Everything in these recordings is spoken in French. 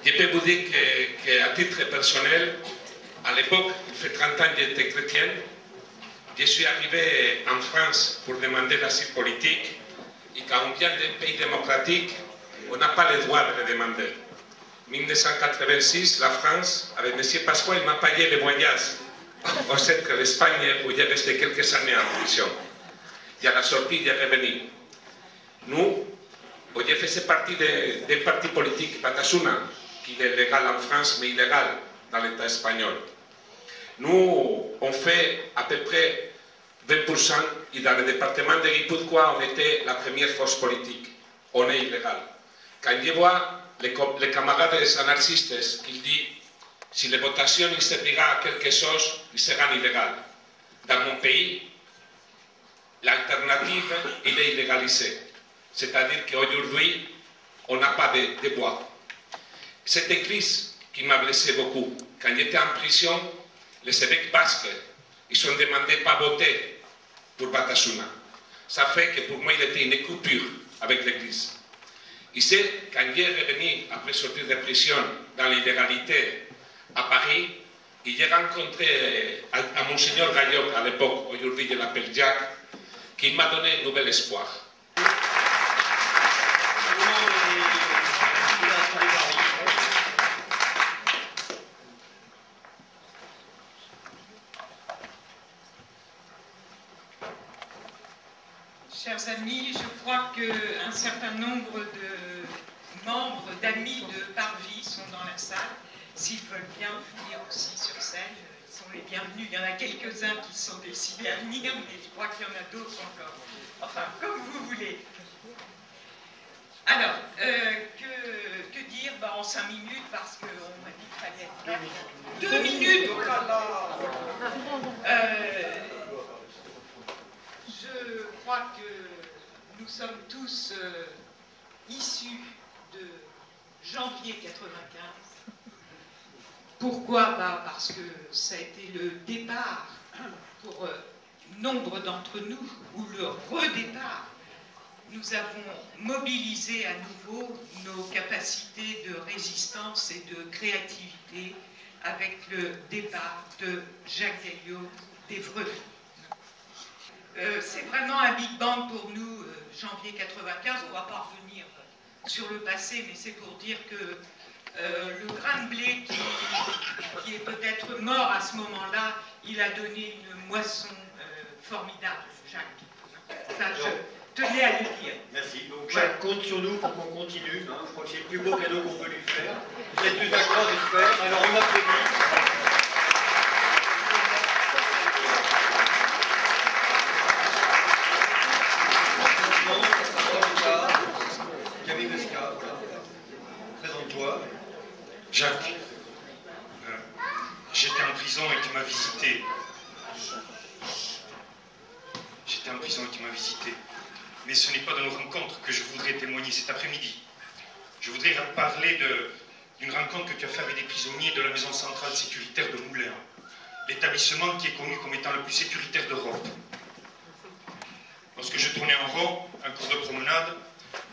Je peux vous dire qu'à titre personnel, à l'époque, il fait 30 ans que j'étais chrétien, je suis arrivé en France pour demander l'asile politique, et quand on vient d'un pays démocratique, on n'a pas le droit de le demander. En 1986, la France, avec M. Pasqua, il m'a payé le voyage au centre de l'Espagne où j'ai resté quelques années en prison. Et à la sortie, j'ai revenu. Nous, je faisais partie d'un parti politique, Batasuna, qui est légal en France, mais illégal dans l'État espagnol. Nous, on fait à peu près 20%, et dans le département de Guipúzcoa, on était la première force politique. On est illégal. Quand je vois les camarades des anarchistes qui disent si les votations servira à quelque chose, ils seront illégales. Dans mon pays, l'alternative, il est illégalisée. C'est-à-dire qu'aujourd'hui, on n'a pas de bois. Cette église qui m'a blessé beaucoup, quand j'étais en prison, les évêques basques, ils ont demandé pas voter pour Batasuna. Ça fait que pour moi, il était une coupure avec l'église. Et c'est quand j'ai revenu, après sortir de prison, dans l'illégalité à Paris, et j'ai rencontré à Monseigneur Gaillot à l'époque, aujourd'hui je l'appelle Jacques, qui m'a donné un nouvel espoir. Chers amis, je crois qu'un certain nombre de membres, d'amis de Parvis sont dans la salle. S'ils veulent bien venir aussi sur scène, ils sont les bienvenus. Il y en a quelques-uns qui sont décidés à venir, mais je crois qu'il y en a d'autres encore. Enfin, comme vous voulez. Alors, que dire en 5 minutes, parce qu'on m'a dit qu'il fallait être 2 minutes, oh là là. Je crois que nous sommes tous issus de janvier 95. Pourquoi? Parce que ça a été le départ pour nombre d'entre nous, ou le redépart. Nous avons mobilisé à nouveau nos capacités de résistance et de créativité avec le départ de Jacques Gaillot d'Évreux. C'est vraiment un big bang pour nous, janvier 95. On ne va pas revenir sur le passé, mais c'est pour dire que le grain de blé qui est peut-être mort à ce moment-là, il a donné une moisson formidable, Jacques. Ça, je tenais à le dire. Merci. Donc Jacques compte sur nous pour qu'on continue. Je crois que c'est le plus beau cadeau qu'on peut lui faire. Vous êtes tous d'accord, j'espère. Alors on applaudit. Jacques, j'étais en prison et tu m'as visité. J'étais en prison et tu m'as visité. Mais ce n'est pas de nos rencontres que je voudrais témoigner cet après-midi. Je voudrais parler d'une rencontre que tu as faite avec des prisonniers de la maison centrale sécuritaire de Moulins, l'établissement qui est connu comme étant le plus sécuritaire d'Europe. Lorsque je tournais en rond, un cours de promenade,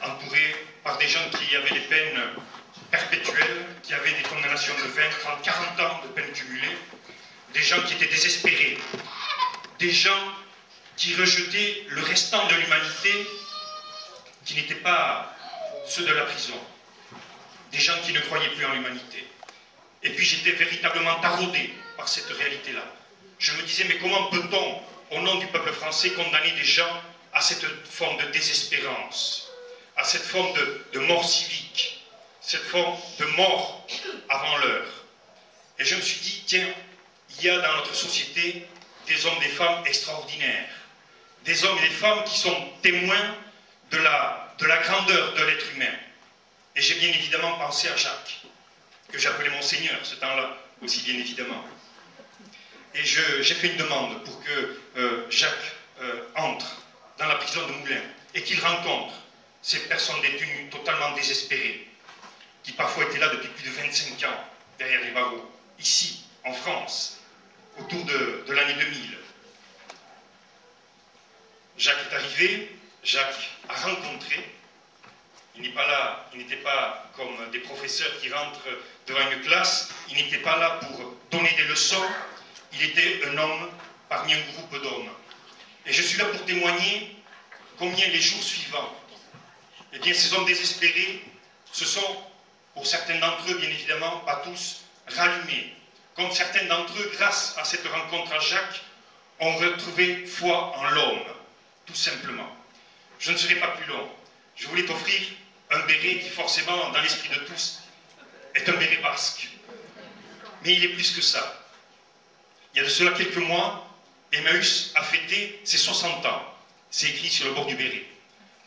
entouré par des gens qui avaient les peines perpétuelles, qui avaient des condamnations de 20, 30, 40 ans de peine cumulée, des gens qui étaient désespérés, des gens qui rejetaient le restant de l'humanité qui n'étaient pas ceux de la prison, des gens qui ne croyaient plus en l'humanité. Et puis j'étais véritablement taraudé par cette réalité-là. Je me disais, mais comment peut-on, au nom du peuple français, condamner des gens à cette forme de désespérance, à cette forme de mort civique, cette forme de mort avant l'heure? Et je me suis dit, tiens, il y a dans notre société des hommes et des femmes extraordinaires, des hommes et des femmes qui sont témoins de la grandeur de l'être humain. Et j'ai bien évidemment pensé à Jacques, que j'appelais mon Seigneur ce temps-là, aussi bien évidemment. Et j'ai fait une demande pour que Jacques entre dans la prison de Moulins et qu'il rencontre ces personnes détenues totalement désespérées, qui parfois étaient là depuis plus de 25 ans, derrière les barreaux, ici, en France, autour de l'année 2000. Jacques est arrivé, Jacques a rencontré, Il n'était pas comme des professeurs qui rentrent devant une classe, il n'était pas là pour donner des leçons, il était un homme parmi un groupe d'hommes. Et je suis là pour témoigner combien les jours suivants, eh bien, ces hommes désespérés se sont, pour certains d'entre eux, bien évidemment, pas tous, rallumés. Comme certains d'entre eux, grâce à cette rencontre à Jacques, ont retrouvé foi en l'homme, tout simplement. Je ne serai pas plus long. Je voulais t'offrir un béret qui, forcément, dans l'esprit de tous, est un béret basque. Mais il est plus que ça. Il y a de cela quelques mois, Emmaüs a fêté ses 60 ans. C'est écrit sur le bord du béret.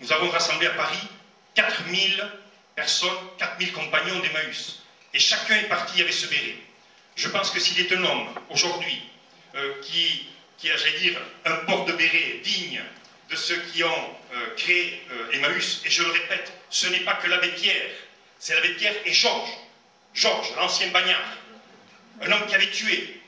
Nous avons rassemblé à Paris 4000 personnes, 4000 compagnons d'Emmaüs. Et chacun est parti avec ce béret. Je pense que s'il est un homme, aujourd'hui, qui a, j'allais dire, un port de béret digne de ceux qui ont créé Emmaüs, et je le répète, ce n'est pas que l'abbé Pierre, c'est l'abbé Pierre et Georges, l'ancien bagnard, un homme qui avait tué,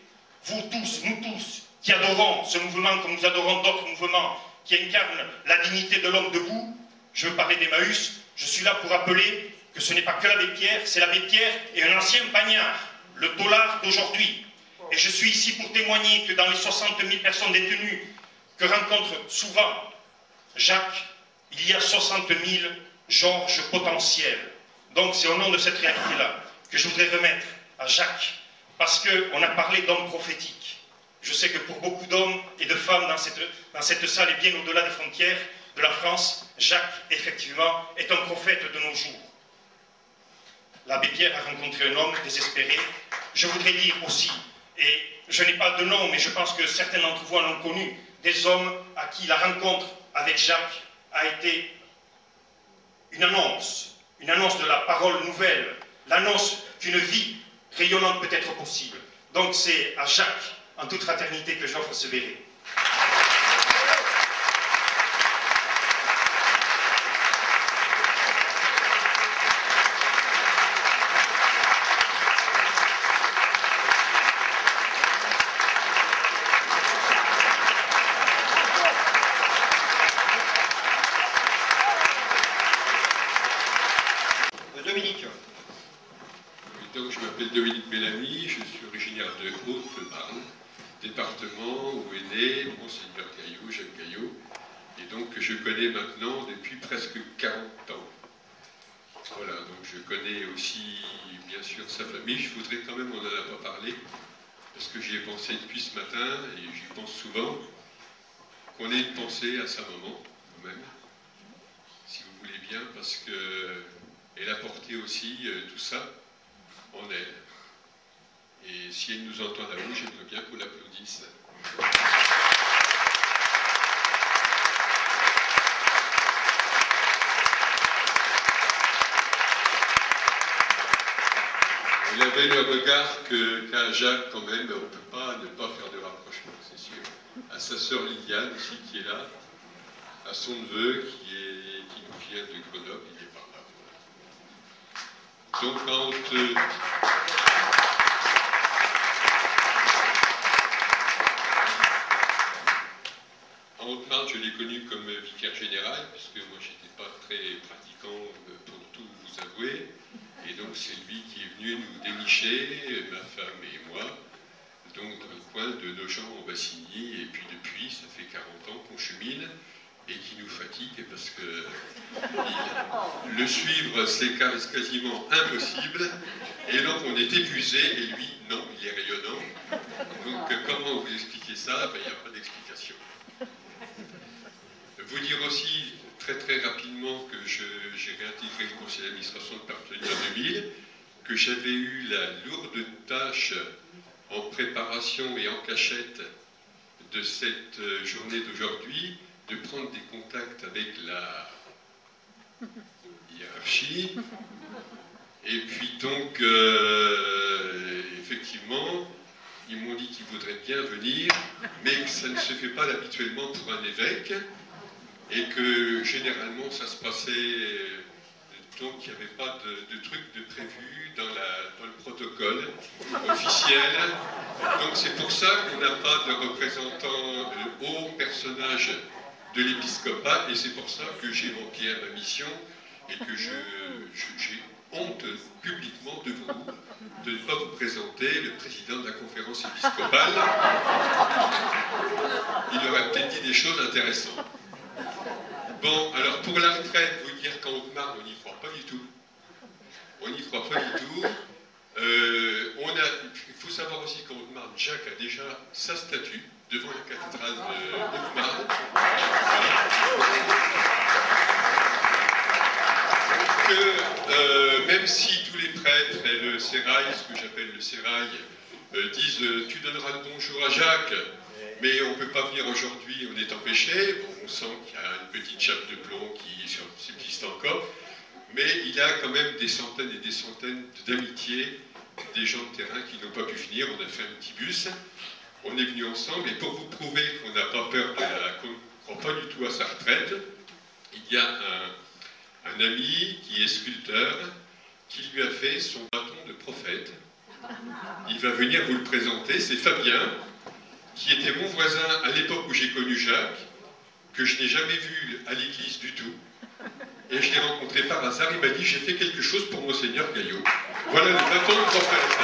vous tous, nous tous, qui adorons ce mouvement comme nous adorons d'autres mouvements, qui incarnent la dignité de l'homme debout. Je veux parler d'Emmaüs, je suis là pour rappeler que ce n'est pas que l'abbé Pierre, c'est l'abbé Pierre et un ancien bagnard, le dollar d'aujourd'hui. Et je suis ici pour témoigner que dans les 60 000 personnes détenues que rencontre souvent Jacques, il y a 60 000 Georges potentiels. Donc c'est au nom de cette réalité-là que je voudrais remettre à Jacques, parce qu'on a parlé d'hommes prophétiques. Je sais que pour beaucoup d'hommes et de femmes dans cette salle et bien au-delà des frontières de la France, Jacques, effectivement, est un prophète de nos jours. L'abbé Pierre a rencontré un homme désespéré. Je voudrais dire aussi, et je n'ai pas de nom, mais je pense que certains d'entre vous en ont connu, des hommes à qui la rencontre avec Jacques a été une annonce de la parole nouvelle, l'annonce qu'une vie rayonnante peut être possible. Donc c'est à Jacques, en toute fraternité, que j'offre ce béret. Donc, je m'appelle Dominique Bellamy, je suis originaire de Haute-Marne, département où est né Monseigneur Gaillot, Jacques Gaillot, et donc que je connais maintenant depuis presque 40 ans. Voilà, donc je connais aussi bien sûr sa famille. Je voudrais quand même, on n'en a pas parlé, parce que j'y ai pensé depuis ce matin, et j'y pense souvent, qu'on ait une pensée à sa maman, quand même, si vous voulez bien, parce qu'elle a porté aussi tout ça en elle. Et si elle nous entend là-haut, j'aimerais bien qu'on l'applaudisse. Elle avait le regard qu'a Jacques quand même, on ne peut pas ne pas faire de rapprochement, c'est sûr. À sa sœur Liliane aussi qui est là, à son neveu qui nous vient de Grenoble, il est par là. Donc quand en Haute-Marne, je l'ai connu comme vicaire général, puisque moi j'étais pas très pratiquant pour tout vous avouer, et donc c'est lui qui est venu nous dénicher, ma femme et moi, donc dans le coin de Nogent-en-Bassigny, et puis depuis, ça fait 40 ans qu'on chemine, et qui nous fatigue, parce que le suivre c'est quasiment impossible, et donc on est épuisé, et lui, non, il est rayonnant. Donc comment vous expliquer ça? Ben, il n'y a pas d'explication. Vous dire aussi très très rapidement que j'ai réintégré le conseil d'administration de Partenariat 2000, que j'avais eu la lourde tâche en préparation et en cachette de cette journée d'aujourd'hui, de prendre des contacts avec la hiérarchie. Et puis donc, effectivement, ils m'ont dit qu'ils voudraient bien venir, mais que ça ne se fait pas habituellement pour un évêque, et que généralement ça se passait, donc il n'y avait pas de truc de prévu dans le protocole officiel. Donc c'est pour ça qu'on n'a pas de représentant haut personnage de l'épiscopat, et c'est pour ça que j'ai manqué à ma mission, et que j'ai honte publiquement de vous de ne pas vous présenter le président de la conférence épiscopale. Il aurait peut-être dit des choses intéressantes. Bon, alors pour la retraite, vous dire qu'en Haute-Marne, on n'y croit pas du tout. On n'y croit pas du tout. Il faut savoir aussi qu'en Haute-Marne, Jacques a déjà sa statue devant la cathédrale de Haute-Marne. Que même si tous les prêtres et le sérail, ce que j'appelle le sérail, disent tu donneras le bonjour à Jacques, mais on ne peut pas venir aujourd'hui, on est empêché. Bon, on sent qu'il y a une petite chape de plomb qui subsiste encore, mais il y a quand même des centaines et des centaines d'amitiés, des gens de terrain qui n'ont pas pu venir. On a fait un petit bus, on est venus ensemble, et pour vous prouver qu'on n'a pas peur qu'on ne croit pas du tout à sa retraite, il y a un ami qui est sculpteur, qui lui a fait son bâton de prophète. Il va venir vous le présenter, c'est Fabien, qui était mon voisin à l'époque où j'ai connu Jacques, que je n'ai jamais vu à l'église du tout. Et je l'ai rencontré par hasard, il m'a dit « j'ai fait quelque chose pour Monseigneur Gaillot ». Voilà le bâton de prophète.